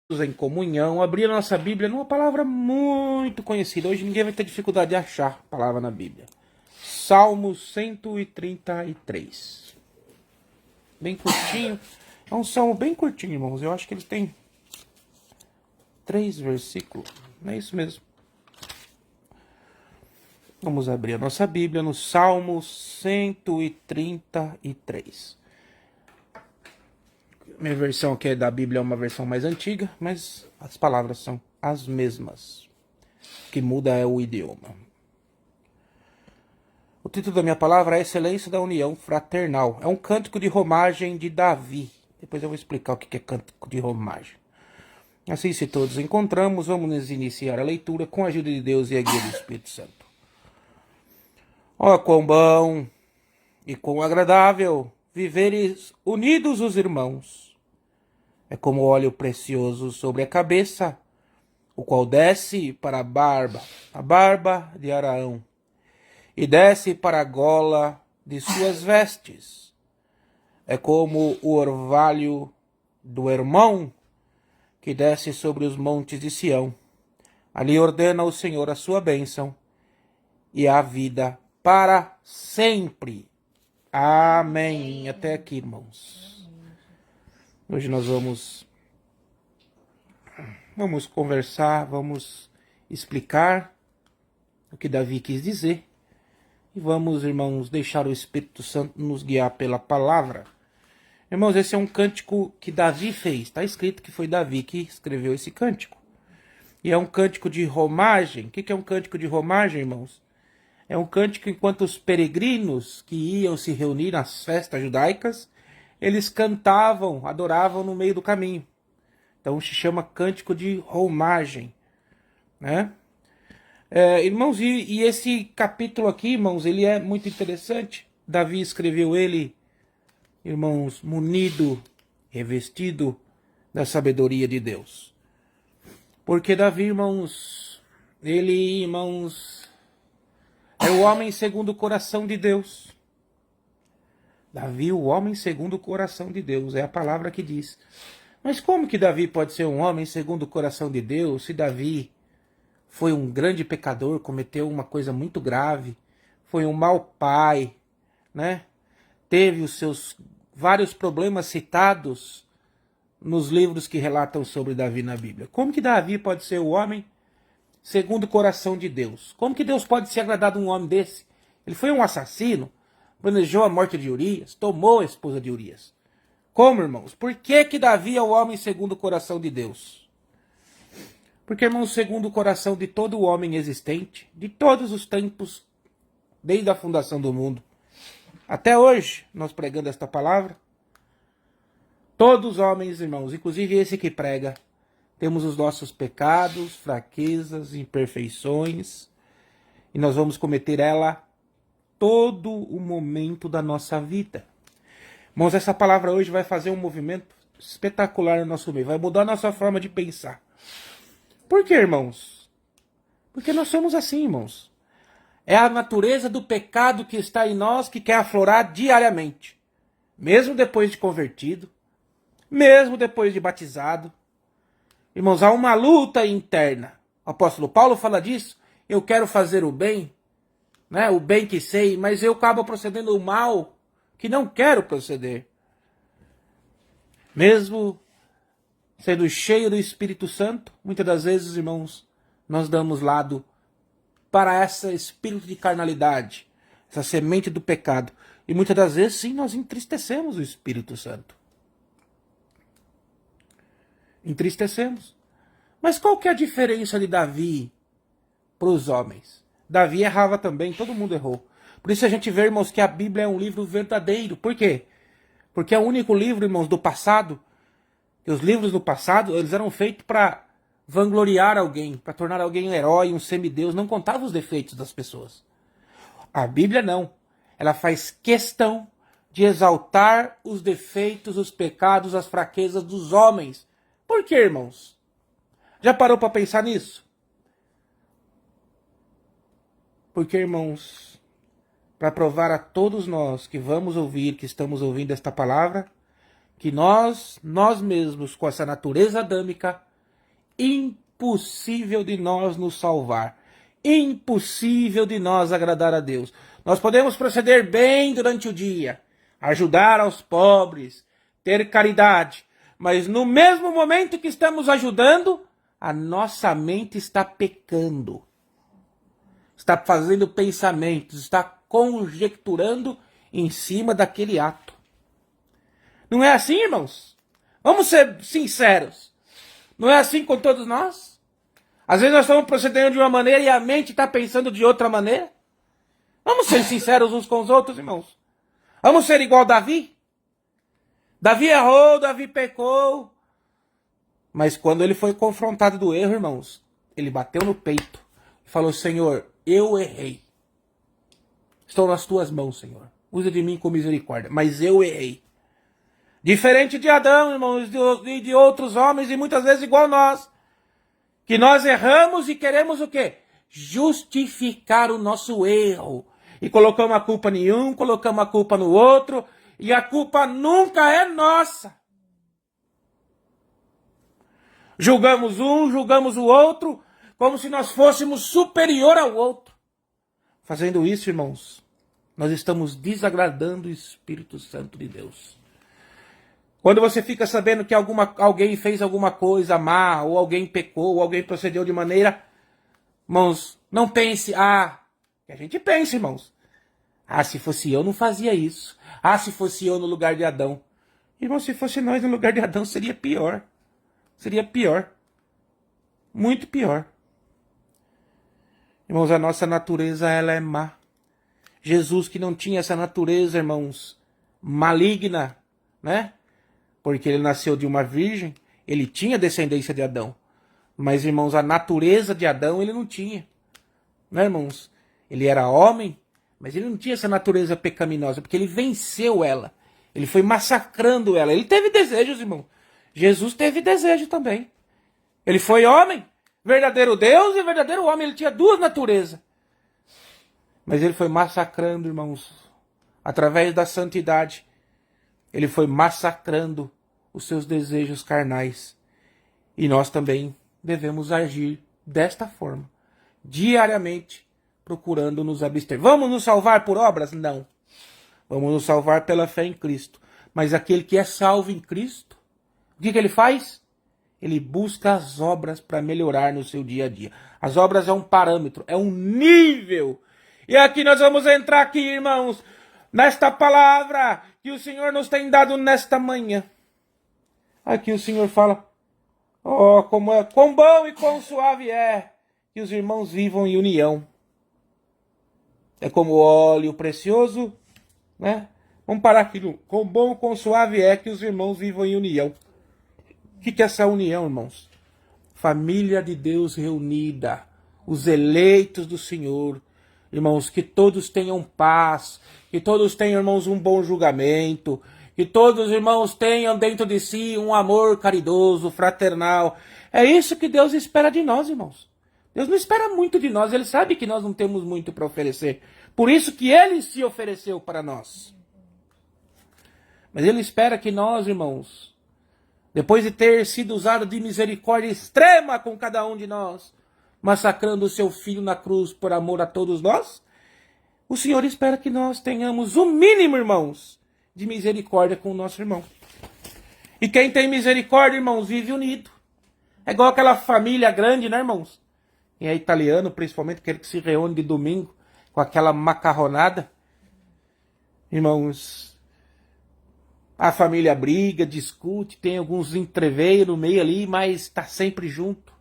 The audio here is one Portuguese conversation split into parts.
em comunhão, abrir a nossa Bíblia numa palavra muito conhecida. Hoje ninguém vai ter dificuldade de achar a palavra na Bíblia. Salmo 133. Bem curtinho. É um salmo bem curtinho, irmãos. Eu acho que ele tem 3 versículos. Não é isso mesmo. Vamos abrir a nossa Bíblia no Salmo 133. Minha versão aqui da Bíblia é uma versão mais antiga, mas as palavras são as mesmas. O que muda é o idioma. O título da minha palavra é A Excelência da União Fraternal. É um cântico de romagem de Davi. Depois eu vou explicar o que é cântico de romagem. Assim, se todos encontramos, vamos iniciar a leitura com a ajuda de Deus e a guia do Espírito Santo. Ó, quão bom e quão agradável viveres unidos os irmãos. É como óleo precioso sobre a cabeça, o qual desce para a barba de Araão, e desce para a gola de suas vestes. É como o orvalho do Hermão, que desce sobre os montes de Sião. Ali ordena o Senhor a sua bênção e a vida para sempre. Amém. Até aqui, irmãos. Hoje nós vamos conversar, vamos explicar o que Davi quis dizer. E vamos, irmãos, deixar o Espírito Santo nos guiar pela palavra. Irmãos, esse é um cântico que Davi fez. Está escrito que foi Davi que escreveu esse cântico. E é um cântico de romagem. O que é um cântico de romagem, irmãos? É um cântico enquanto os peregrinos que iam se reunir nas festas judaicas, eles cantavam, adoravam no meio do caminho. Então se chama cântico de romagem, né? Irmãos, e esse capítulo aqui, irmãos, ele é muito interessante. Davi escreveu ele, irmãos, munido, revestido da sabedoria de Deus. Porque Davi, irmãos, ele, irmãos, é o homem segundo o coração de Deus. Davi, o homem segundo o coração de Deus, é a palavra que diz. Mas como que Davi pode ser um homem segundo o coração de Deus, se Davi foi um grande pecador, cometeu uma coisa muito grave, foi um mau pai, né? Teve os seus vários problemas citados nos livros que relatam sobre Davi na Bíblia. Como que Davi pode ser o homem segundo o coração de Deus? Como que Deus pode se agradar de um homem desse? Ele foi um assassino, planejou a morte de Urias, tomou a esposa de Urias. Como, irmãos? Por que que Davi é o homem segundo o coração de Deus? Porque, irmãos, segundo o coração de todo homem existente, de todos os tempos, desde a fundação do mundo, até hoje, nós pregando esta palavra, todos os homens, irmãos, inclusive esse que prega, temos os nossos pecados, fraquezas, imperfeições, e nós vamos cometer ela todo o momento da nossa vida. Irmãos, essa palavra hoje vai fazer um movimento espetacular no nosso meio, vai mudar a nossa forma de pensar. Por quê, irmãos? Porque nós somos assim, irmãos. É a natureza do pecado que está em nós que quer aflorar diariamente. Mesmo depois de convertido, mesmo depois de batizado. Irmãos, há uma luta interna. O apóstolo Paulo fala disso. Eu quero fazer o bem, né? O bem que sei, mas eu acabo procedendo o mal que não quero proceder. Mesmo sendo cheio do Espírito Santo, muitas das vezes, irmãos, nós damos lado para esse espírito de carnalidade, essa semente do pecado. E muitas das vezes, sim, nós entristecemos o Espírito Santo. Entristecemos. Mas qual que é a diferença de Davi para os homens? Davi errava também, todo mundo errou. Por isso a gente vê, irmãos, que a Bíblia é um livro verdadeiro. Por quê? Porque é o único livro, irmãos, do passado. E os livros do passado, eles eram feitos para vangloriar alguém, para tornar alguém um herói, um semideus. Não contava os defeitos das pessoas. A Bíblia não. Ela faz questão de exaltar os defeitos, os pecados, as fraquezas dos homens. Por quê, irmãos? Já parou para pensar nisso? Porque, irmãos, para provar a todos nós que vamos ouvir, que estamos ouvindo esta palavra, que nós mesmos, com essa natureza adâmica, impossível de nós nos salvar. Impossível de nós agradar a Deus. Nós podemos proceder bem durante o dia, ajudar aos pobres, ter caridade, mas no mesmo momento que estamos ajudando, a nossa mente está pecando, está fazendo pensamentos, está conjecturando em cima daquele ato. Não é assim, irmãos? Vamos ser sinceros. Não é assim com todos nós? Às vezes nós estamos procedendo de uma maneira e a mente está pensando de outra maneira. Vamos ser sinceros uns com os outros, irmãos. Vamos ser igual Davi. Davi errou, Davi pecou. Mas quando ele foi confrontado do erro, irmãos, ele bateu no peito e falou: Senhor, eu errei. Estou nas tuas mãos, Senhor. Usa de mim com misericórdia. Mas eu errei. Diferente de Adão, irmãos, e de outros homens, e muitas vezes igual nós. Que nós erramos e queremos o quê? Justificar o nosso erro. E colocamos a culpa em um, colocamos a culpa no outro, e a culpa nunca é nossa. Julgamos um, julgamos o outro, como se nós fôssemos superior ao outro. Fazendo isso, irmãos, nós estamos desagradando o Espírito Santo de Deus. Quando você fica sabendo que alguém fez alguma coisa má, ou alguém pecou, ou alguém procedeu de maneira, irmãos, não pense, que a gente pensa, irmãos. Se fosse eu, não fazia isso. Se fosse eu no lugar de Adão. Irmão, se fosse nós no lugar de Adão, seria pior. Seria pior. Muito pior. Irmãos, a nossa natureza, ela é má. Jesus, que não tinha essa natureza, irmãos, maligna, né? Porque ele nasceu de uma virgem, ele tinha descendência de Adão. Mas, irmãos, a natureza de Adão ele não tinha. Né, irmãos? Ele era homem, mas ele não tinha essa natureza pecaminosa, porque ele venceu ela. Ele foi massacrando ela. Ele teve desejos, irmão. Jesus teve desejo também. Ele foi homem, verdadeiro Deus e verdadeiro homem. Ele tinha duas naturezas. Mas ele foi massacrando, irmãos, através da santidade. Ele foi massacrando os seus desejos carnais. E nós também devemos agir desta forma, diariamente, procurando nos abster. Vamos nos salvar por obras? Não. Vamos nos salvar pela fé em Cristo. Mas aquele que é salvo em Cristo, o que ele faz? Ele busca as obras para melhorar no seu dia a dia. As obras é um parâmetro, é um nível. E aqui nós vamos entrar aqui, irmãos, nesta palavra que o Senhor nos tem dado nesta manhã. Aqui o Senhor fala: quão bom e quão suave é que os irmãos vivam em união. É como óleo precioso, né? Vamos parar aqui. Quão bom e quão suave é que os irmãos vivam em união. O que é essa união, irmãos? Família de Deus reunida, os eleitos do Senhor. Irmãos, que todos tenham paz, que todos tenham, irmãos, um bom julgamento, que todos, irmãos, tenham dentro de si um amor caridoso, fraternal. É isso que Deus espera de nós, irmãos. Deus não espera muito de nós, Ele sabe que nós não temos muito para oferecer. Por isso que Ele se ofereceu para nós. Mas Ele espera que nós, irmãos, depois de ter sido usado de misericórdia extrema com cada um de nós, massacrando o seu filho na cruz por amor a todos nós, o Senhor espera que nós tenhamos o mínimo, irmãos, de misericórdia com o nosso irmão. E quem tem misericórdia, irmãos, vive unido. É igual aquela família grande, né, irmãos? E é italiano, principalmente, aquele que se reúne de domingo com aquela macarronada. Irmãos, a família briga, discute, tem alguns entreveios no meio ali, mas está sempre junto,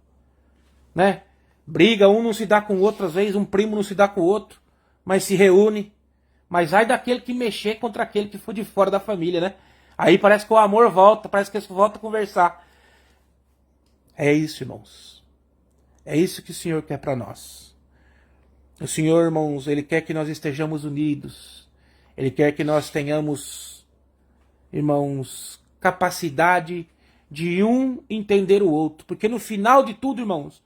né? Briga, um não se dá com o outro, às vezes um primo não se dá com o outro, mas se reúne. Mas ai daquele que mexer contra aquele que for de fora da família, né? Aí parece que o amor volta, parece que eles voltam a conversar. É isso, irmãos. É isso que o Senhor quer para nós. O Senhor, irmãos, Ele quer que nós estejamos unidos. Ele quer que nós tenhamos, irmãos, capacidade de um entender o outro. Porque no final de tudo, irmãos,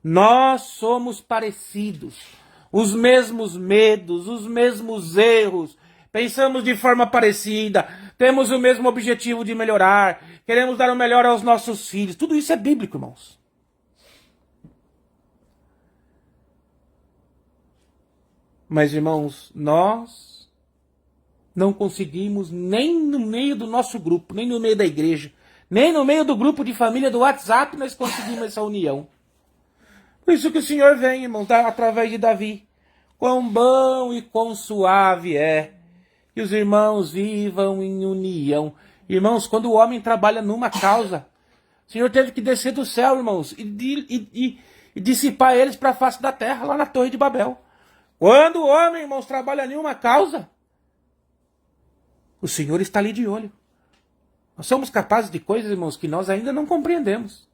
nós somos parecidos, os mesmos medos, os mesmos erros, pensamos de forma parecida, temos o mesmo objetivo de melhorar, queremos dar o melhor aos nossos filhos. Tudo isso é bíblico, irmãos. Mas, irmãos, nós não conseguimos nem no meio do nosso grupo, nem no meio da igreja, nem no meio do grupo de família do WhatsApp nós conseguimos essa união. Por isso que o Senhor vem, irmãos, através de Davi. Quão bom e quão suave é que os irmãos vivam em união. Irmãos, quando o homem trabalha numa causa, o Senhor teve que descer do céu, irmãos, e dissipar eles para a face da terra, lá na Torre de Babel. Quando o homem, irmãos, trabalha em uma causa, o Senhor está ali de olho. Nós somos capazes de coisas, irmãos, que nós ainda não compreendemos.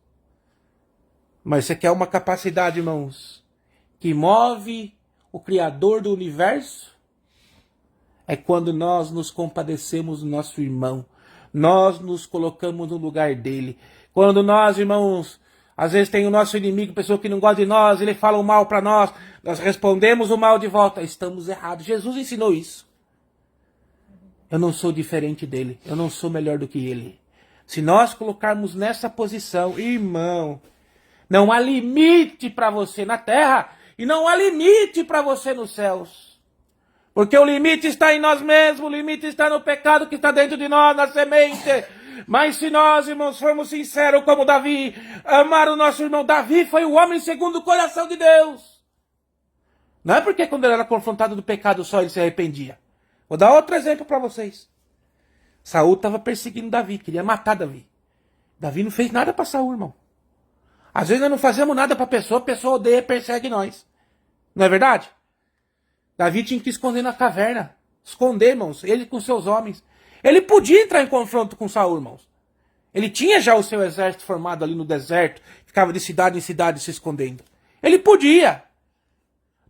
Mas você quer uma capacidade, irmãos, que move o Criador do universo? É quando nós nos compadecemos do nosso irmão. Nós nos colocamos no lugar dele. Quando nós, irmãos, às vezes tem o nosso inimigo, pessoa que não gosta de nós, ele fala o mal para nós, nós respondemos o mal de volta. Estamos errados. Jesus ensinou isso. Eu não sou diferente dele. Eu não sou melhor do que ele. Se nós colocarmos nessa posição, irmão, não há limite para você na terra e não há limite para você nos céus. Porque o limite está em nós mesmos, o limite está no pecado que está dentro de nós, na semente. Mas se nós, irmãos, formos sinceros como Davi, amar o nosso irmão, Davi foi o homem segundo o coração de Deus. Não é porque quando ele era confrontado do pecado só ele se arrependia. Vou dar outro exemplo para vocês. Saul estava perseguindo Davi, queria matar Davi. Davi não fez nada para Saul, irmão. Às vezes nós não fazemos nada para a pessoa odeia e persegue nós. Não é verdade? Davi tinha que esconder na caverna. Esconder, irmãos, ele com seus homens. Ele podia entrar em confronto com Saul, irmãos. Ele tinha já o seu exército formado ali no deserto, ficava de cidade em cidade se escondendo. Ele podia.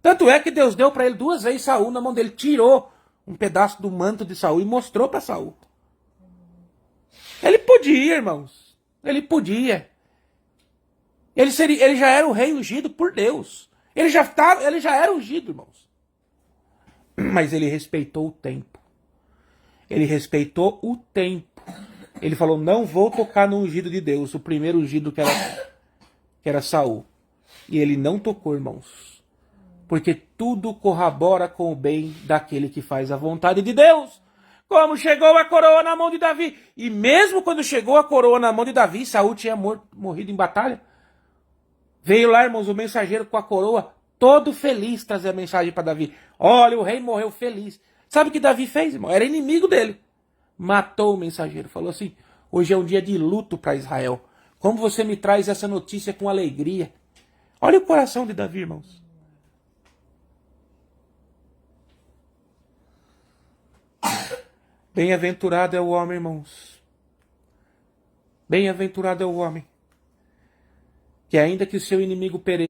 Tanto é que Deus deu para ele 2 vezes Saul na mão dele, tirou um pedaço do manto de Saul e mostrou para Saul. Ele podia, irmãos. Ele podia. Ele já era o rei ungido por Deus. Ele já era ungido, irmãos. Mas ele respeitou o tempo. Ele respeitou o tempo. Ele falou, não vou tocar no ungido de Deus, o primeiro ungido que era Saul. E ele não tocou, irmãos. Porque tudo corrobora com o bem daquele que faz a vontade de Deus. Como chegou a coroa na mão de Davi. E mesmo quando chegou a coroa na mão de Davi, Saul tinha morrido em batalha. Veio lá, irmãos, o mensageiro com a coroa, todo feliz, trazer a mensagem para Davi. Olha, o rei morreu feliz. Sabe o que Davi fez, irmão? Era inimigo dele. Matou o mensageiro. Falou assim, hoje é um dia de luto para Israel. Como você me traz essa notícia com alegria? Olha o coração de Davi, irmãos. Bem-aventurado é o homem, irmãos. Bem-aventurado é o homem. Que ainda que o seu inimigo pereça,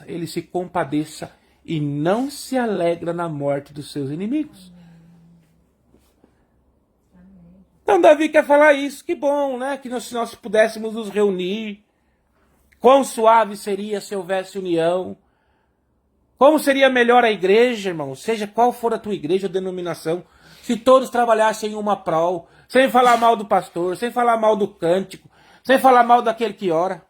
ele se compadeça e não se alegra na morte dos seus inimigos. Então Davi quer falar isso, que bom, né? Que nós pudéssemos nos reunir. Quão suave seria se houvesse união. Como seria melhor a igreja, irmão, seja qual for a tua igreja ou denominação, se todos trabalhassem em uma prol, sem falar mal do pastor, sem falar mal do cântico, sem falar mal daquele que ora.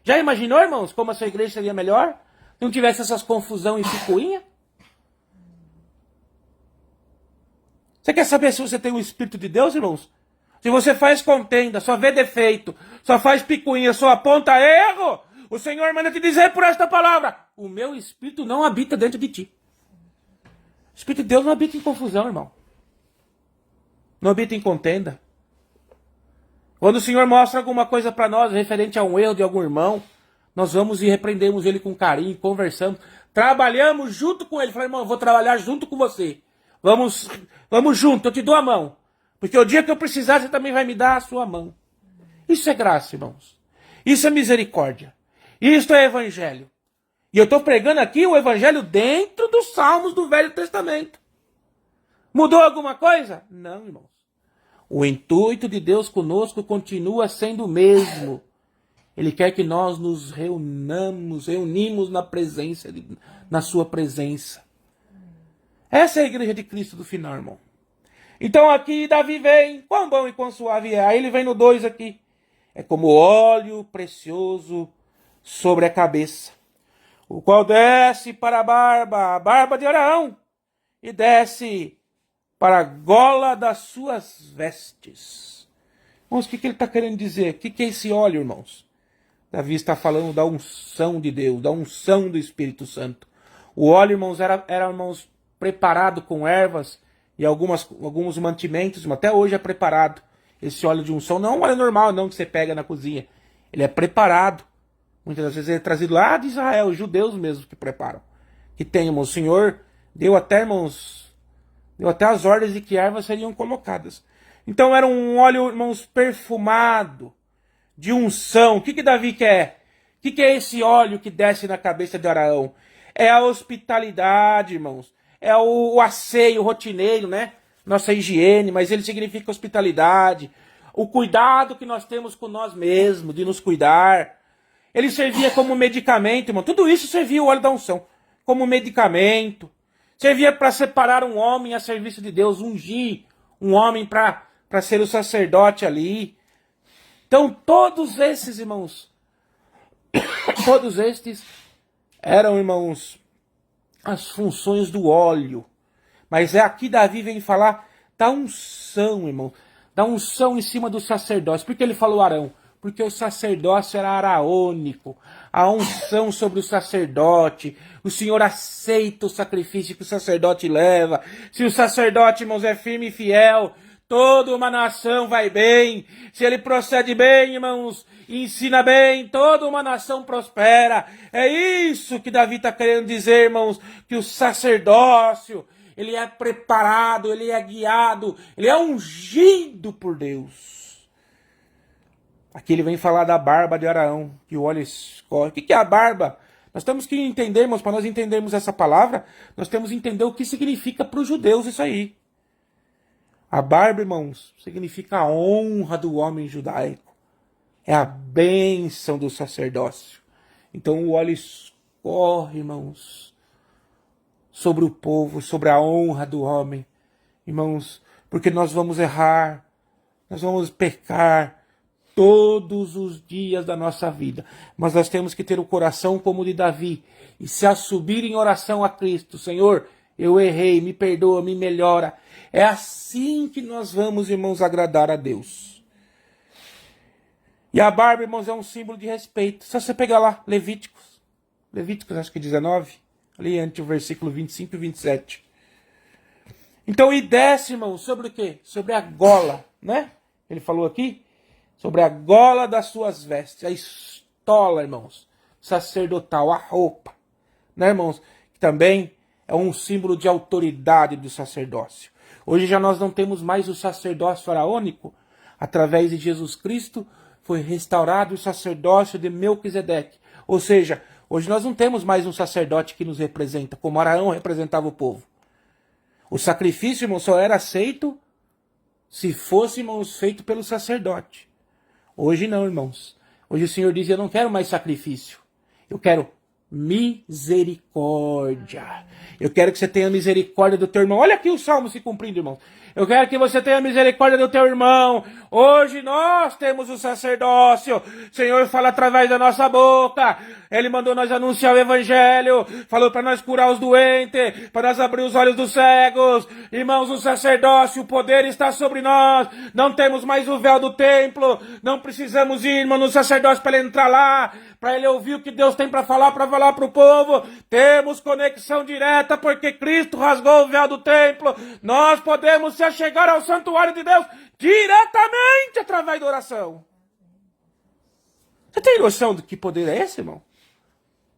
Já imaginou, irmãos, como a sua igreja seria melhor? Se não tivesse essas confusão e picuinha? Você quer saber se você tem o Espírito de Deus, irmãos? Se você faz contenda, só vê defeito, só faz picuinha, só aponta erro, o Senhor manda te dizer por esta palavra, o meu Espírito não habita dentro de ti. O Espírito de Deus não habita em confusão, irmão. Não habita em contenda. Quando o Senhor mostra alguma coisa para nós referente a um erro de algum irmão, nós vamos e repreendemos ele com carinho, conversamos, trabalhamos junto com ele. Falei, irmão, eu vou trabalhar junto com você. Vamos junto, eu te dou a mão. Porque o dia que eu precisar, você também vai me dar a sua mão. Isso é graça, irmãos. Isso é misericórdia. Isso é evangelho. E eu estou pregando aqui o evangelho dentro dos salmos do Velho Testamento. Mudou alguma coisa? Não, irmãos. O intuito de Deus conosco continua sendo o mesmo. Ele quer que nós nos reunimos na sua presença. Essa é a igreja de Cristo do final, irmão. Então aqui Davi vem, quão bom e quão suave é. Aí ele vem no 2 aqui. É como óleo precioso sobre a cabeça. o qual desce para a barba de Araão, e desce para a gola das suas vestes. Irmãos, o que ele está querendo dizer? O que é esse óleo, irmãos? Davi está falando da unção de Deus, da unção do Espírito Santo. O óleo, irmãos, era irmãos, preparado com ervas e alguns mantimentos, mas até hoje é preparado. Esse óleo de unção não é um óleo normal, não, que você pega na cozinha. Ele é preparado. Muitas das vezes ele é trazido lá de Israel, os judeus mesmo que preparam. Que tem, irmãos, o Senhor deu até, irmãos, deu até as ordens de que ervas seriam colocadas. Então era um óleo, irmãos, perfumado, de unção. O que Davi quer? O que é esse óleo que desce na cabeça de Araão? É a hospitalidade, irmãos. É o asseio rotineiro, né? Nossa higiene, mas ele significa hospitalidade. O cuidado que nós temos com nós mesmos, de nos cuidar. Ele servia como medicamento, irmão. Tudo isso servia o óleo da unção. Como medicamento. Servia para separar um homem a serviço de Deus. Ungir um homem para ser o sacerdote ali. Então todos esses, irmãos. Todos estes eram, irmãos, as funções do óleo. Mas é aqui Davi vem falar da unção, irmão. Da unção em cima do sacerdócio. Por que ele falou Arão? Porque o sacerdócio era araônico. A unção sobre o sacerdote. O Senhor aceita o sacrifício que o sacerdote leva. Se o sacerdote, irmãos, é firme e fiel, toda uma nação vai bem. Se ele procede bem, irmãos, e ensina bem, toda uma nação prospera. É isso que Davi está querendo dizer, irmãos, que o sacerdócio, ele é preparado, ele é guiado, ele é ungido por Deus. Aqui ele vem falar da barba de Araão, que o óleo escorre. O que é a barba? Nós temos que entender, irmãos, para nós entendermos essa palavra, nós temos que entender o que significa para os judeus isso aí. A barba, irmãos, significa a honra do homem judaico. É a bênção do sacerdócio. Então o óleo escorre, irmãos, sobre o povo, sobre a honra do homem. Irmãos, porque nós vamos errar, nós vamos pecar todos os dias da nossa vida. Mas nós temos que ter o coração como o de Davi e se assumir em oração a Cristo. Senhor, eu errei, me perdoa, me melhora. É assim que nós vamos, irmãos, agradar a Deus. E a barba, irmãos, é um símbolo de respeito. Só você pegar lá, Levíticos, acho que 19, ali entre o versículo 25 e 27. Então, e desce, irmãos, sobre o quê? Sobre a gola, né? Ele falou aqui, sobre a gola das suas vestes, a estola, irmãos, sacerdotal, a roupa, né, irmãos? Que também é um símbolo de autoridade do sacerdócio. Hoje já nós não temos mais o sacerdócio faraônico. Através de Jesus Cristo foi restaurado o sacerdócio de Melquisedeque. Ou seja, hoje nós não temos mais um sacerdote que nos representa, como Araão representava o povo. O sacrifício, irmão, só era aceito se fosse, irmãos, feito pelo sacerdote. Hoje não, irmãos. Hoje o Senhor diz, eu não quero mais sacrifício. Eu quero misericórdia. Eu quero que você tenha misericórdia do teu irmão. Olha aqui o salmo se cumprindo, irmão. Eu quero que você tenha misericórdia do teu irmão. Hoje nós temos o sacerdócio. O Senhor fala através da nossa boca. Ele mandou nós anunciar o evangelho. Falou para nós curar os doentes. Para nós abrir os olhos dos cegos. Irmãos, o sacerdócio, o poder está sobre nós. Não temos mais o véu do templo. Não precisamos ir, irmão, no sacerdócio para ele entrar lá. Para ele ouvir o que Deus tem para falar para o povo. Temos conexão direta porque Cristo rasgou o véu do templo. Nós podemos se achegar ao santuário de Deus diretamente através da oração. Você tem noção do que poder é esse, irmão?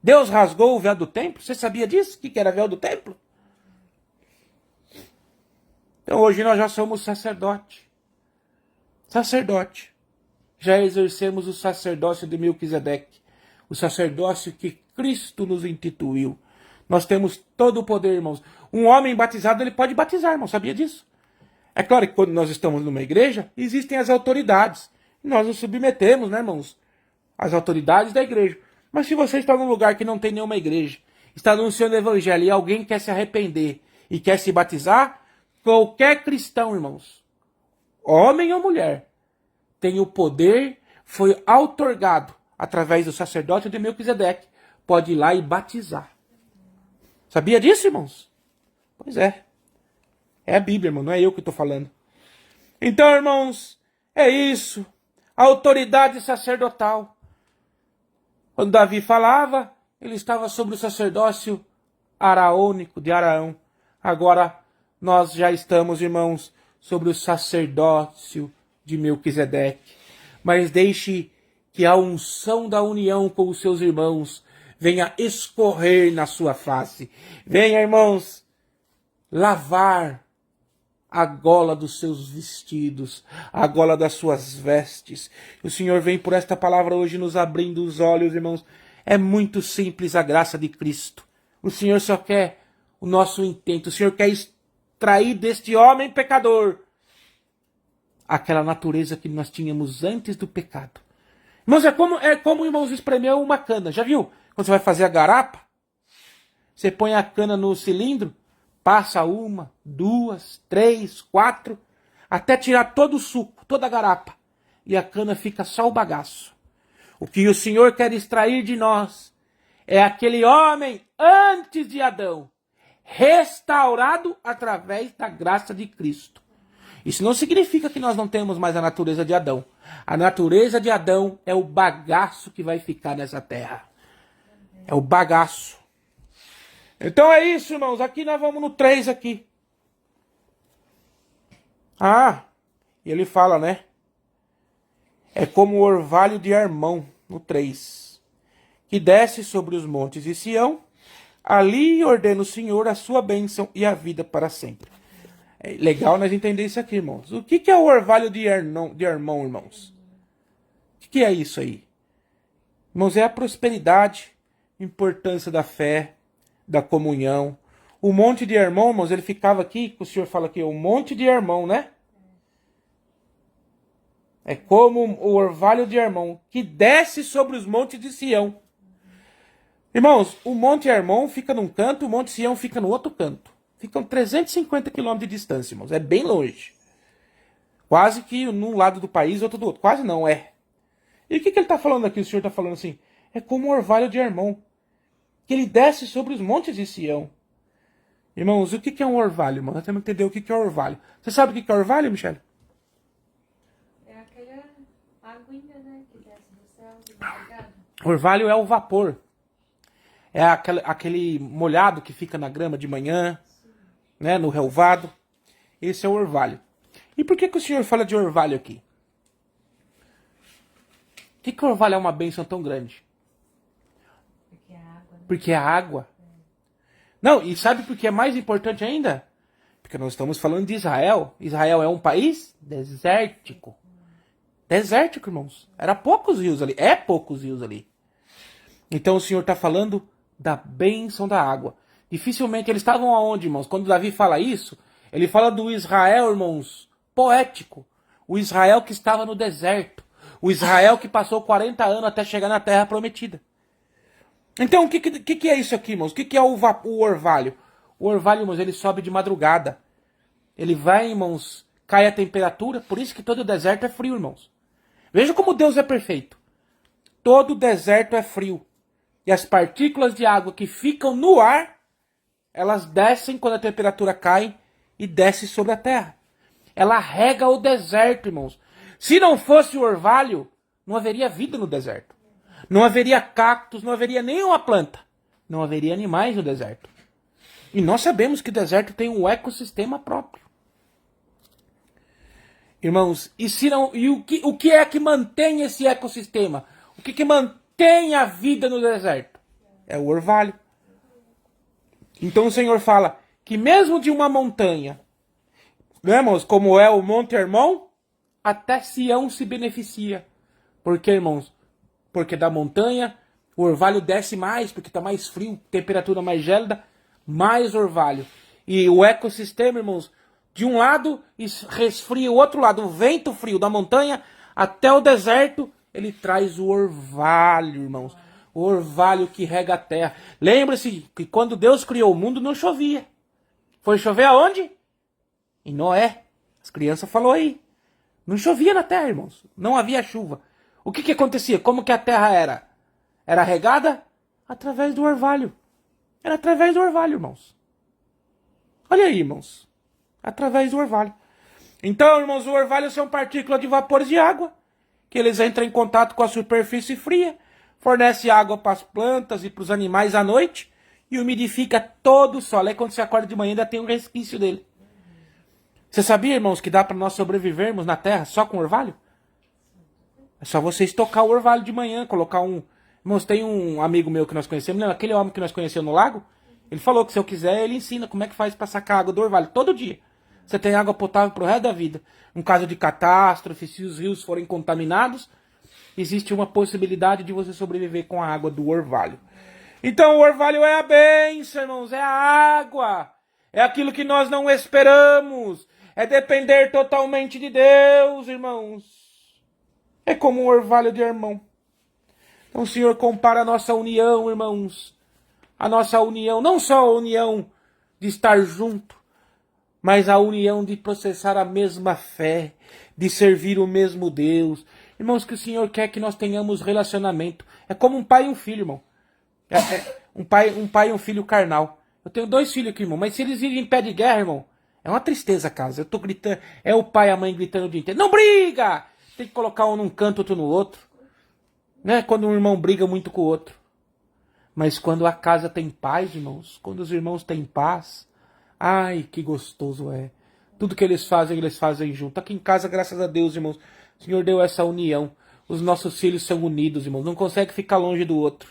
Deus rasgou o véu do templo? Você sabia disso? O que era véu do templo? Então hoje nós já somos sacerdote. Sacerdote. Já exercemos o sacerdócio de Melquisedeque. O sacerdócio que Cristo nos instituiu. Nós temos todo o poder, irmãos. Um homem batizado, ele pode batizar, irmão. Sabia disso? É claro que quando nós estamos numa igreja, existem as autoridades. E nós nos submetemos, né, irmãos? Às autoridades da igreja. Mas se você está num lugar que não tem nenhuma igreja, está anunciando o evangelho e alguém quer se arrepender e quer se batizar, qualquer cristão, irmãos, homem ou mulher, tem o poder, foi outorgado através do sacerdócio de Melquisedeque, pode ir lá e batizar. Sabia disso, irmãos? Pois é. É a Bíblia, irmão, não é eu que estou falando. Então, irmãos, é isso. A autoridade sacerdotal. Quando Davi falava, ele estava sobre o sacerdócio araônico de Araão. Agora, nós já estamos, irmãos, sobre o sacerdócio de Melquisedeque. Mas deixe que a unção da união com os seus irmãos venha escorrer na sua face. Venha, irmãos, lavar a gola dos seus vestidos, a gola das suas vestes. O Senhor vem por esta palavra hoje nos abrindo os olhos, irmãos. É muito simples a graça de Cristo. O Senhor só quer o nosso intento. O Senhor quer extrair deste homem pecador aquela natureza que nós tínhamos antes do pecado. Irmãos, é como irmãos, espremer uma cana. Já viu? Quando você vai fazer a garapa, você põe a cana no cilindro, passa 1, 2, 3, 4, até tirar todo o suco, toda a garapa. E a cana fica só o bagaço. O que o Senhor quer extrair de nós é aquele homem antes de Adão, restaurado através da graça de Cristo. Isso não significa que nós não temos mais a natureza de Adão. A natureza de Adão é o bagaço que vai ficar nessa terra. É o bagaço. Então é isso, irmãos. Aqui nós vamos no 3 aqui. E ele fala, né? É como o orvalho de Hermão, no 3, que desce sobre os montes de Sião. Ali ordena o Senhor a sua bênção e a vida para sempre. É legal nós entender isso aqui, irmãos. O que é o orvalho de Hermão, irmãos? O que é isso aí? Irmãos, é a prosperidade, importância da fé, da comunhão. O monte de Hermão, irmãos, ele ficava aqui, o Senhor fala aqui, o monte de Hermão, né? É como o orvalho de Hermão, que desce sobre os montes de Sião. Irmãos, o monte Hermon fica num canto, o monte Sião fica no outro canto. Ficam 350 quilômetros de distância, irmãos. É bem longe. Quase que num lado do país, outro do outro. Quase não, é. E o que ele está falando aqui? O Senhor está falando assim, é como o orvalho de Hermon, que ele desce sobre os montes de Sião. Irmãos, o que é um orvalho, irmão? Nós temos que entender o que é orvalho. Você sabe o que é orvalho, Michele? É aquela aguinha, né, que desce do céu, de madrugada. Orvalho é o vapor. É aquele molhado que fica na grama de manhã, né, no relvado. Esse é o orvalho. E por que o Senhor fala de orvalho aqui? Por que o orvalho é uma bênção tão grande? Porque é água, né? Porque é água. Não, e sabe por que é mais importante ainda? Porque nós estamos falando de Israel. Israel é um país desértico. Desértico, irmãos. Era poucos rios ali. É poucos rios ali. Então o Senhor está falando da bênção da água. Dificilmente eles estavam aonde, irmãos? Quando Davi fala isso, ele fala do Israel, irmãos, poético. O Israel que estava no deserto. O Israel que passou 40 anos até chegar na terra prometida. Então, o que é isso aqui, irmãos? O que é o orvalho? O orvalho, irmãos, ele sobe de madrugada. Ele vai, irmãos, cai a temperatura. Por isso que todo deserto é frio, irmãos. Veja como Deus é perfeito. Todo deserto é frio. E as partículas de água que ficam no ar, elas descem quando a temperatura cai e desce sobre a terra. Ela rega o deserto, irmãos. Se não fosse o orvalho, não haveria vida no deserto. Não haveria cactos, não haveria nenhuma planta. Não haveria animais no deserto. E nós sabemos que o deserto tem um ecossistema próprio. Irmãos, o que é que mantém esse ecossistema? O que mantém a vida no deserto? É o orvalho. Então o Senhor fala que mesmo de uma montanha, né, irmãos, como é o Monte Hermon, até Sião se beneficia. Por quê, irmãos? Porque da montanha o orvalho desce mais, porque está mais frio, temperatura mais gélida, mais orvalho. E o ecossistema, irmãos, de um lado resfria o outro lado. O vento frio da montanha até o deserto, ele traz o orvalho, irmãos. O orvalho que rega a terra. Lembre-se que quando Deus criou o mundo não chovia. Foi chover aonde? Em Noé. As crianças falaram aí. Não chovia na terra, irmãos. Não havia chuva. O que acontecia? Como que a terra era? Era regada? Através do orvalho. Era através do orvalho, irmãos. Olha aí, irmãos. Através do orvalho. Então, irmãos, o orvalho são partículas de vapores de água, que eles entram em contato com a superfície fria, fornece água para as plantas e para os animais à noite, e umidifica todo o solo. Aí quando você acorda de manhã ainda tem um resquício dele. Você sabia, irmãos, que dá para nós sobrevivermos na terra só com orvalho? É só você estocar o orvalho de manhã, colocar um... Irmãos, tem um amigo meu que nós conhecemos, lembra aquele homem que nós conhecemos no lago? Ele falou que se eu quiser, ele ensina como é que faz para sacar água do orvalho, todo dia. Você tem água potável pro resto da vida. Em caso de catástrofe, se os rios forem contaminados, existe uma possibilidade de você sobreviver com a água do orvalho. Então o orvalho é a bênção, irmãos, é a água. É aquilo que nós não esperamos. É depender totalmente de Deus, irmãos. É como um orvalho de irmão. Então o Senhor compara a nossa união, irmãos. A nossa união, não só a união de estar junto, mas a união de processar a mesma fé, de servir o mesmo Deus. Irmãos, que o Senhor quer que nós tenhamos relacionamento. É como um pai e um filho, irmão. Um pai e um filho carnal. Eu tenho 2 filhos aqui, irmão, mas se eles virem em pé de guerra, irmão, é uma tristeza a casa. Eu tô gritando, é o pai e a mãe gritando o dia inteiro. Não briga! Tem que colocar um num canto, outro no outro. Né? Quando um irmão briga muito com o outro. Mas quando a casa tem paz, irmãos, quando os irmãos têm paz, ai, que gostoso é. Tudo que eles fazem junto. Aqui em casa, graças a Deus, irmãos, o Senhor deu essa união. Os nossos filhos são unidos, irmãos. Não consegue ficar longe do outro.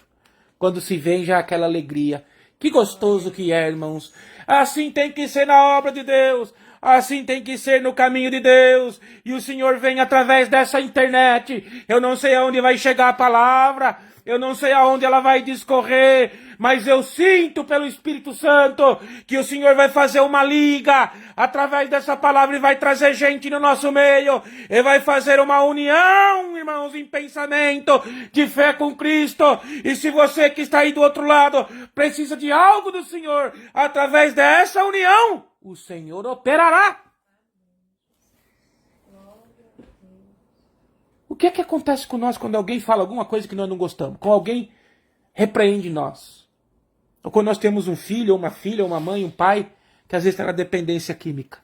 Quando se vê, já aquela alegria. Que gostoso que é, irmãos. Assim tem que ser na obra de Deus. Assim tem que ser no caminho de Deus. E o Senhor vem através dessa internet. Eu não sei aonde vai chegar a palavra. Eu não sei aonde ela vai discorrer, mas eu sinto pelo Espírito Santo que o Senhor vai fazer uma liga através dessa palavra e vai trazer gente no nosso meio. E vai fazer uma união, irmãos, em pensamento, de fé com Cristo. E se você que está aí do outro lado precisa de algo do Senhor, através dessa união, o Senhor operará. O que é que acontece com nós quando alguém fala alguma coisa que nós não gostamos? Quando alguém repreende nós? Ou quando nós temos um filho, ou uma filha, ou uma mãe, um pai, que às vezes está na dependência química.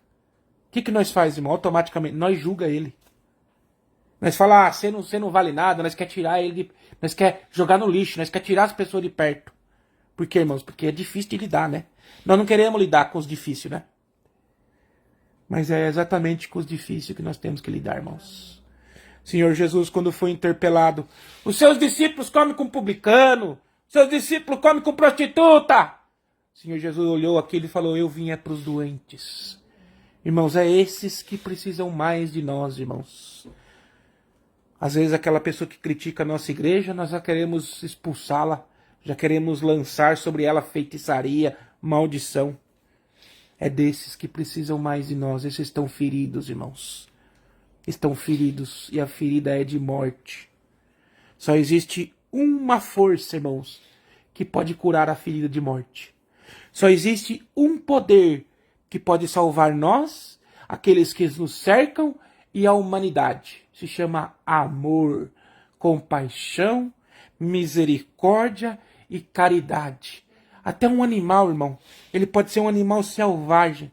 O que nós faz, irmão? Automaticamente, nós julga ele. Nós fala, você não vale nada, nós quer tirar ele, nós quer jogar no lixo, nós quer tirar as pessoas de perto. Por quê, irmãos? Porque é difícil de lidar, né? Nós não queremos lidar com os difíceis, né? Mas é exatamente com os difíceis que nós temos que lidar, irmãos. Senhor Jesus, quando foi interpelado, os seus discípulos comem com publicano, os seus discípulos comem com prostituta. Senhor Jesus olhou aquilo e falou, eu vim é para os doentes. Irmãos, é esses que precisam mais de nós, irmãos. Às vezes aquela pessoa que critica a nossa igreja, nós já queremos expulsá-la, já queremos lançar sobre ela feitiçaria, maldição. É desses que precisam mais de nós, esses estão feridos, irmãos. Estão feridos e a ferida é de morte. Só existe uma força, irmãos, que pode curar a ferida de morte. Só existe um poder que pode salvar nós, aqueles que nos cercam e a humanidade. Se chama amor, compaixão, misericórdia e caridade. Até um animal, irmão, ele pode ser um animal selvagem.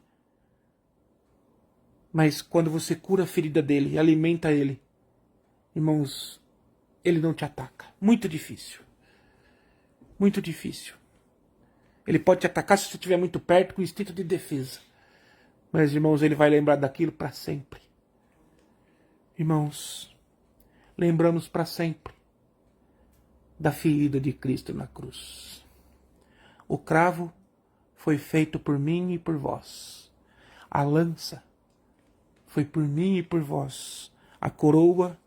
Mas quando você cura a ferida dele e alimenta ele, irmãos, ele não te ataca. Muito difícil. Muito difícil. Ele pode te atacar se você estiver muito perto com instinto de defesa. Mas, irmãos, ele vai lembrar daquilo para sempre. Irmãos, lembramos para sempre da ferida de Cristo na cruz. O cravo foi feito por mim e por vós. A lança foi por mim e por vós. A coroa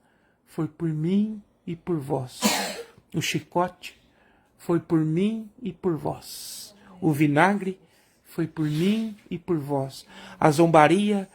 foi por mim e por vós. O chicote foi por mim e por vós. O vinagre foi por mim e por vós. A zombaria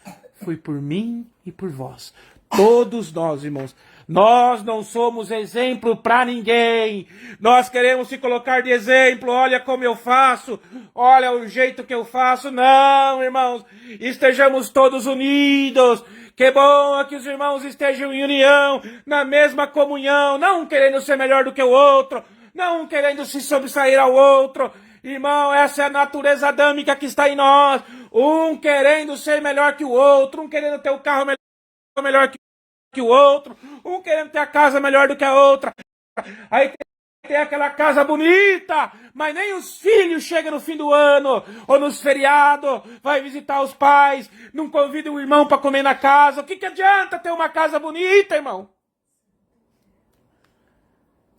foi por mim e por vós. Todos nós, irmãos, nós não somos exemplo para ninguém. Nós queremos se colocar de exemplo. Olha como eu faço. Olha o jeito que eu faço. Não, irmãos. Estejamos todos unidos. Que bom é que os irmãos estejam em união, na mesma comunhão, não querendo ser melhor do que o outro, não um querendo se sobressair ao outro. Irmão, essa é a natureza adâmica que está em nós. Um querendo ser melhor que o outro, um querendo ter o carro melhor que o outro, um querendo ter a casa melhor do que a outra. Aí tem aquela casa bonita, mas nem os filhos chegam no fim do ano, ou nos feriados, vai visitar os pais, não convida o irmão para comer na casa. O que adianta ter uma casa bonita, irmão?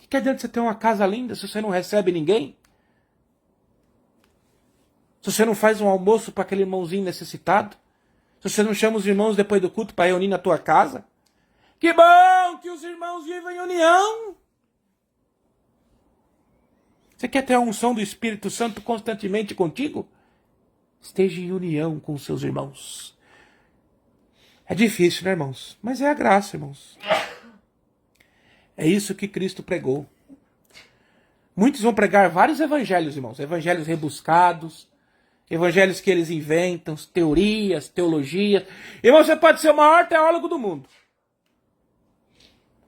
O que adianta você ter uma casa linda se você não recebe ninguém? Se você não faz um almoço para aquele irmãozinho necessitado? Se você não chama os irmãos depois do culto para reunir na tua casa? Que bom que os irmãos vivem em união. Você quer ter a unção do Espírito Santo constantemente contigo? Esteja em união com os seus irmãos. É difícil, né, irmãos? Mas é a graça, irmãos. É isso que Cristo pregou. Muitos vão pregar vários evangelhos, irmãos. Evangelhos rebuscados, evangelhos que eles inventam, teorias, teologias. Irmão, você pode ser o maior teólogo do mundo.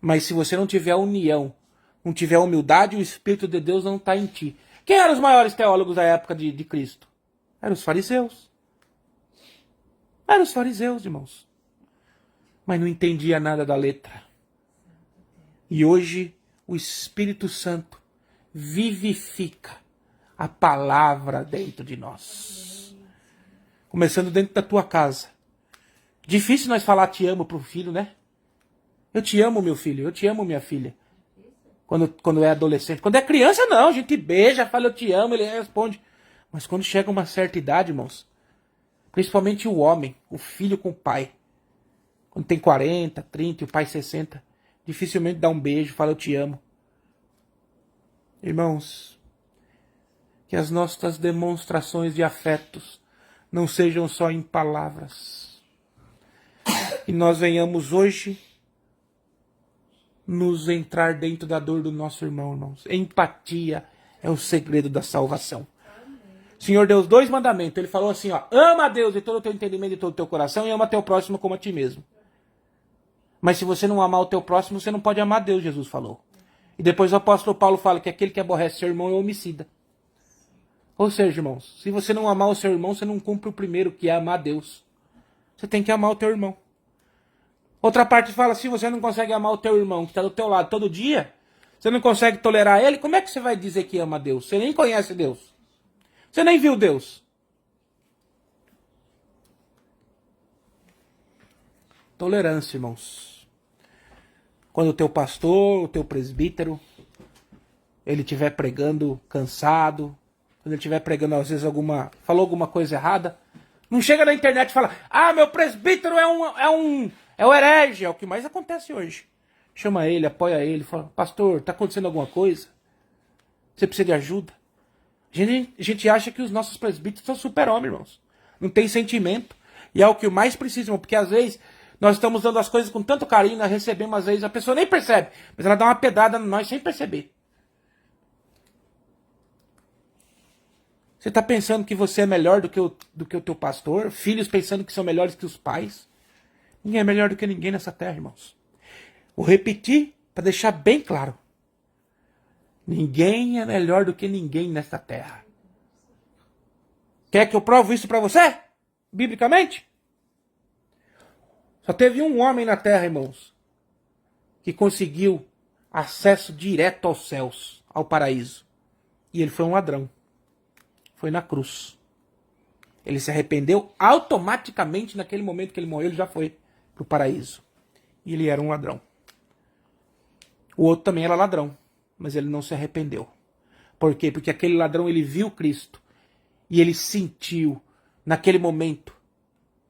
Mas se você não tiver união, não tiver humildade, o Espírito de Deus não está em ti. Quem eram os maiores teólogos da época de Cristo? Eram os fariseus. Eram os fariseus, irmãos. Mas não entendia nada da letra. E hoje o Espírito Santo vivifica a palavra dentro de nós. Começando dentro da tua casa. Difícil nós falar te amo pro filho, né? Eu te amo, meu filho. Eu te amo, minha filha. Quando é adolescente. Quando é criança, não. A gente beija, fala eu te amo, ele responde. Mas quando chega uma certa idade, irmãos, principalmente o homem, o filho com o pai, quando tem 40, 30 e o pai 60, dificilmente dá um beijo, fala eu te amo. Irmãos, que as nossas demonstrações de afetos não sejam só em palavras. Que nós venhamos hoje nos entrar dentro da dor do nosso irmão, irmãos. Empatia é o segredo da salvação. O Senhor deu os 2 mandamentos. Ele falou assim, ó, ama a Deus de todo o teu entendimento e de todo o teu coração e ama teu próximo como a ti mesmo. Mas se você não amar o teu próximo, você não pode amar Deus, Jesus falou. E depois o apóstolo Paulo fala que aquele que aborrece seu irmão é homicida. Ou seja, irmãos, se você não amar o seu irmão, você não cumpre o primeiro, que é amar Deus. Você tem que amar o teu irmão. Outra parte fala, se você não consegue amar o teu irmão, que está do teu lado todo dia, você não consegue tolerar ele, como é que você vai dizer que ama Deus? Você nem conhece Deus. Você nem viu Deus. Tolerância, irmãos. Quando o teu pastor, o teu presbítero, ele estiver pregando cansado, quando ele estiver pregando, às vezes, falou alguma coisa errada, não chega na internet e fala, meu presbítero é o herege, é o que mais acontece hoje. Chama ele, apoia ele, fala, pastor, está acontecendo alguma coisa? Você precisa de ajuda? A gente acha que os nossos presbíteros são super-homens, irmãos. Não tem sentimento. E é o que mais precisa, irmão, porque às vezes nós estamos dando as coisas com tanto carinho, nós recebemos, às vezes a pessoa nem percebe, mas ela dá uma pedrada em nós sem perceber. Você está pensando que você é melhor do que o teu pastor? Filhos pensando que são melhores que os pais? Ninguém é melhor do que ninguém nessa terra, irmãos. Vou repetir para deixar bem claro. Ninguém é melhor do que ninguém nesta terra. Quer que eu provo isso para você? Biblicamente? Só teve um homem na terra, irmãos, que conseguiu acesso direto aos céus, ao paraíso. E ele foi um ladrão. Foi na cruz. Ele se arrependeu automaticamente naquele momento que ele morreu, ele já foi para o paraíso. E ele era um ladrão. O outro também era ladrão, mas ele não se arrependeu. Por quê? Porque aquele ladrão, ele viu Cristo e ele sentiu naquele momento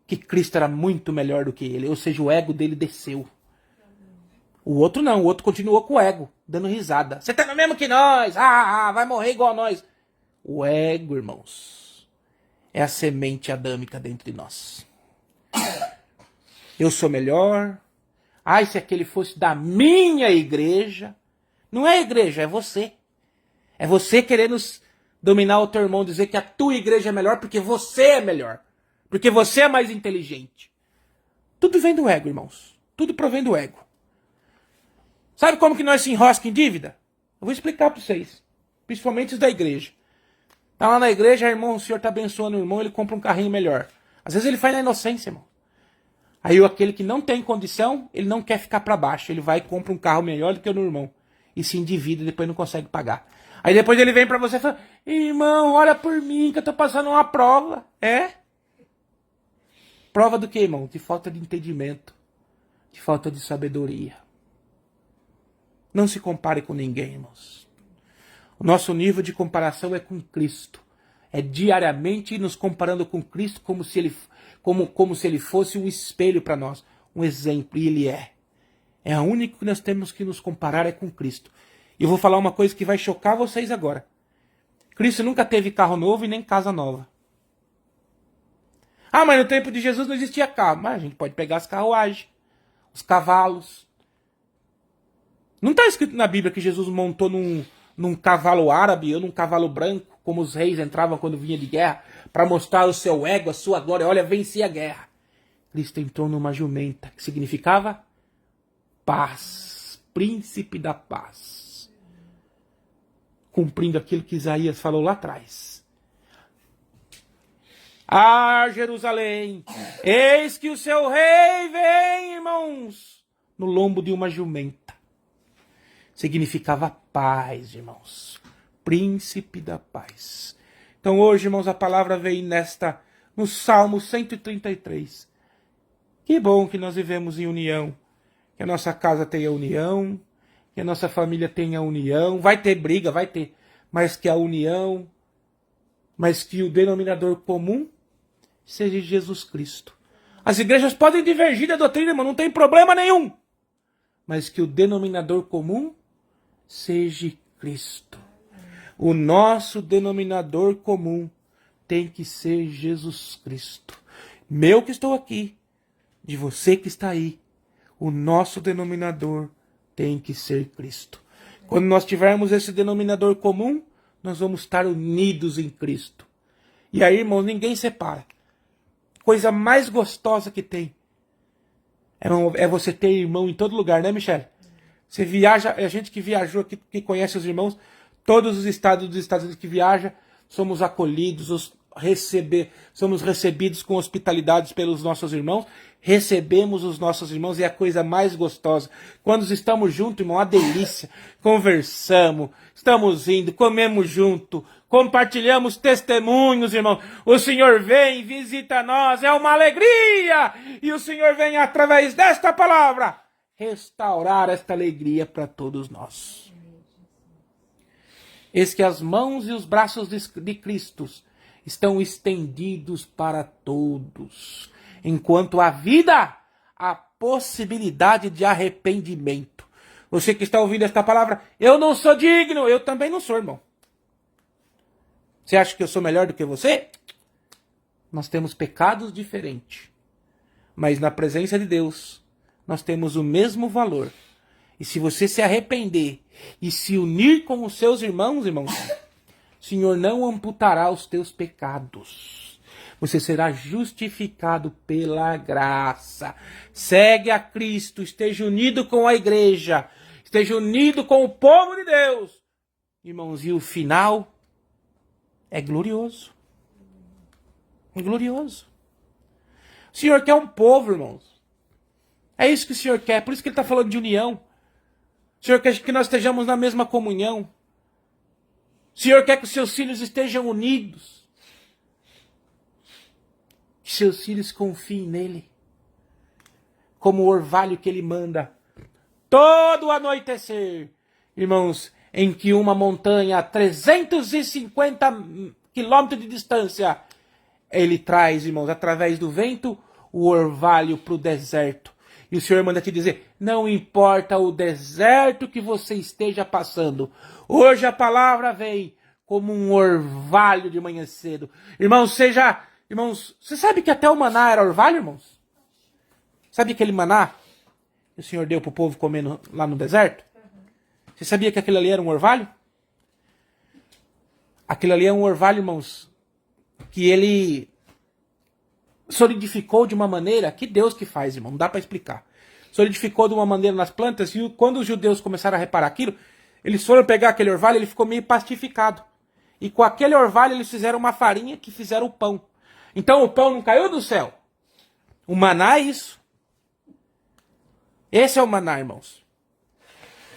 que Cristo era muito melhor do que ele. Ou seja, o ego dele desceu. O outro não, o outro continuou com o ego, dando risada. Você tá no mesmo que nós, vai morrer igual a nós. O ego, irmãos, é a semente adâmica dentro de nós. Eu sou melhor. Se aquele fosse da minha igreja. Não é a igreja, é você. É você querendo dominar o teu irmão, dizer que a tua igreja é melhor porque você é melhor. Porque você é mais inteligente. Tudo vem do ego, irmãos. Tudo provém do ego. Sabe como que nós se enrosca em dívida? Eu vou explicar para vocês. Principalmente os da igreja. Tá lá na igreja, irmão, o senhor tá abençoando o irmão, ele compra um carrinho melhor. Às vezes ele faz na inocência, irmão. Aí aquele que não tem condição, ele não quer ficar para baixo. Ele vai e compra um carro melhor do que o do irmão. E se endivida e depois não consegue pagar. Aí depois ele vem para você e fala, irmão, olha por mim que eu tô passando uma prova. É? Prova do que, irmão? De falta de entendimento. De falta de sabedoria. Não se compare com ninguém, irmãos. O nosso nível de comparação é com Cristo. É diariamente nos comparando com Cristo como se ele fosse um espelho para nós. Um exemplo. E ele é. É a única que nós temos que nos comparar é com Cristo. E eu vou falar uma coisa que vai chocar vocês agora. Cristo nunca teve carro novo e nem casa nova. Ah, mas no tempo de Jesus não existia carro. Mas a gente pode pegar as carruagens, os cavalos. Não está escrito na Bíblia que Jesus montou num cavalo árabe ou num cavalo branco, como os reis entravam quando vinha de guerra, para mostrar o seu ego, a sua glória. Olha, venci a guerra. Cristo entrou numa jumenta, que significava paz, príncipe da paz. Cumprindo aquilo que Isaías falou lá atrás. Ah, Jerusalém, eis que o seu rei vem, irmãos, no lombo de uma jumenta. Significava paz, irmãos. Príncipe da paz. Então hoje, irmãos, a palavra vem no Salmo 133. Que bom que nós vivemos em união. Que a nossa casa tenha união. Que a nossa família tenha união. Vai ter briga, vai ter. Mas que a união, mas que o denominador comum seja Jesus Cristo. As igrejas podem divergir da doutrina, mas não tem problema nenhum. Mas que o denominador comum seja Cristo. O nosso denominador comum tem que ser Jesus Cristo. Meu que estou aqui, de você que está aí, o nosso denominador tem que ser Cristo. Quando nós tivermos esse denominador comum, nós vamos estar unidos em Cristo. E aí, irmãos, ninguém separa. Coisa mais gostosa que tem é você ter irmão em todo lugar, né, Michele? Você viaja, a gente que viajou aqui, que conhece os irmãos, todos os estados dos Estados Unidos que viaja, somos acolhidos, somos recebidos com hospitalidade pelos nossos irmãos, recebemos os nossos irmãos e é a coisa mais gostosa. Quando estamos juntos, irmão, uma delícia, conversamos, estamos indo, comemos junto, compartilhamos testemunhos, irmão. O Senhor vem, visita nós, é uma alegria! E o Senhor vem através desta palavra restaurar esta alegria para todos nós. Eis que as mãos e os braços de Cristo estão estendidos para todos. Enquanto há vida, há possibilidade de arrependimento. Você que está ouvindo esta palavra, eu não sou digno, eu também não sou, irmão. Você acha que eu sou melhor do que você? Nós temos pecados diferentes. Mas na presença de Deus, nós temos o mesmo valor. E se você se arrepender e se unir com os seus irmãos, o Senhor não amputará os teus pecados. Você será justificado pela graça. Segue a Cristo, esteja unido com a igreja, esteja unido com o povo de Deus. Irmãos, e o final é glorioso. É glorioso. O Senhor quer um povo, irmãos. É isso que o Senhor quer, por isso que Ele está falando de união. O Senhor quer que nós estejamos na mesma comunhão. O Senhor quer que os seus filhos estejam unidos. Que seus filhos confiem nele. Como o orvalho que ele manda. Todo anoitecer. Irmãos, em que uma montanha a 350 quilômetros de distância, ele traz, irmãos, através do vento, o orvalho para o deserto. E o Senhor manda te dizer, não importa o deserto que você esteja passando. Hoje a palavra vem como um orvalho de manhã cedo. Irmãos, você sabe que até o maná era orvalho, irmãos? Sabe aquele maná que o Senhor deu para o povo comendo lá no deserto? Você sabia que aquilo ali era um orvalho? Aquilo ali é um orvalho, irmãos, que ele solidificou de uma maneira que Deus que faz, irmão, não dá para explicar. Solidificou de uma maneira nas plantas e quando os judeus começaram a reparar aquilo, Eles foram pegar aquele orvalho, ele ficou meio pastificado. E com aquele orvalho eles fizeram uma farinha que fizeram o pão. Então o pão não caiu do céu. O maná é isso. Esse é o maná, irmãos.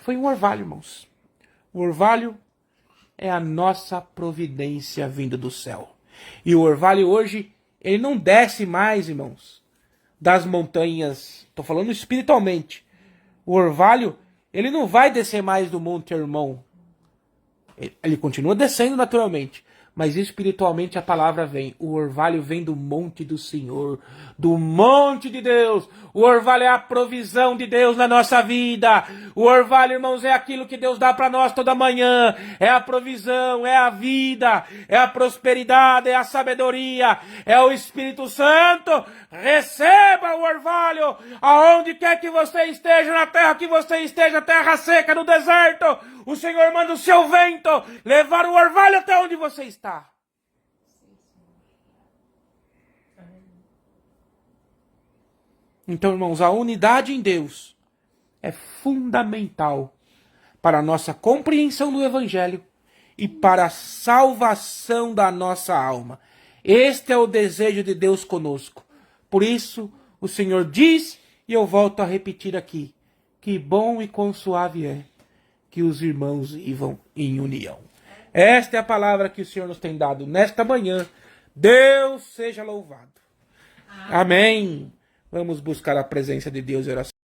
Foi um orvalho, irmãos. O orvalho é a nossa providência vinda do céu. E o orvalho hoje, ele não desce mais, irmãos, das montanhas. Estou falando espiritualmente. O orvalho, ele não vai descer mais do Monte Hermon. Ele continua descendo naturalmente. Mas espiritualmente a palavra vem. O orvalho vem do monte do Senhor. Do monte de Deus. O orvalho é a provisão de Deus na nossa vida. O orvalho, irmãos, é aquilo que Deus dá para nós toda manhã. É a provisão, é a vida, é a prosperidade, é a sabedoria. É o Espírito Santo. Receba o orvalho aonde quer que você esteja, na terra que você esteja, terra seca, no deserto. O Senhor manda o seu vento levar o orvalho até onde você está. Então, irmãos, a unidade em Deus é fundamental para a nossa compreensão do Evangelho e para a salvação da nossa alma. Este é o desejo de Deus conosco. Por isso, o Senhor diz, e eu volto a repetir aqui, que bom e quão suave é que os irmãos vivam em união. Esta é a palavra que o Senhor nos tem dado nesta manhã. Deus seja louvado. Amém. Vamos buscar a presença de Deus e oração.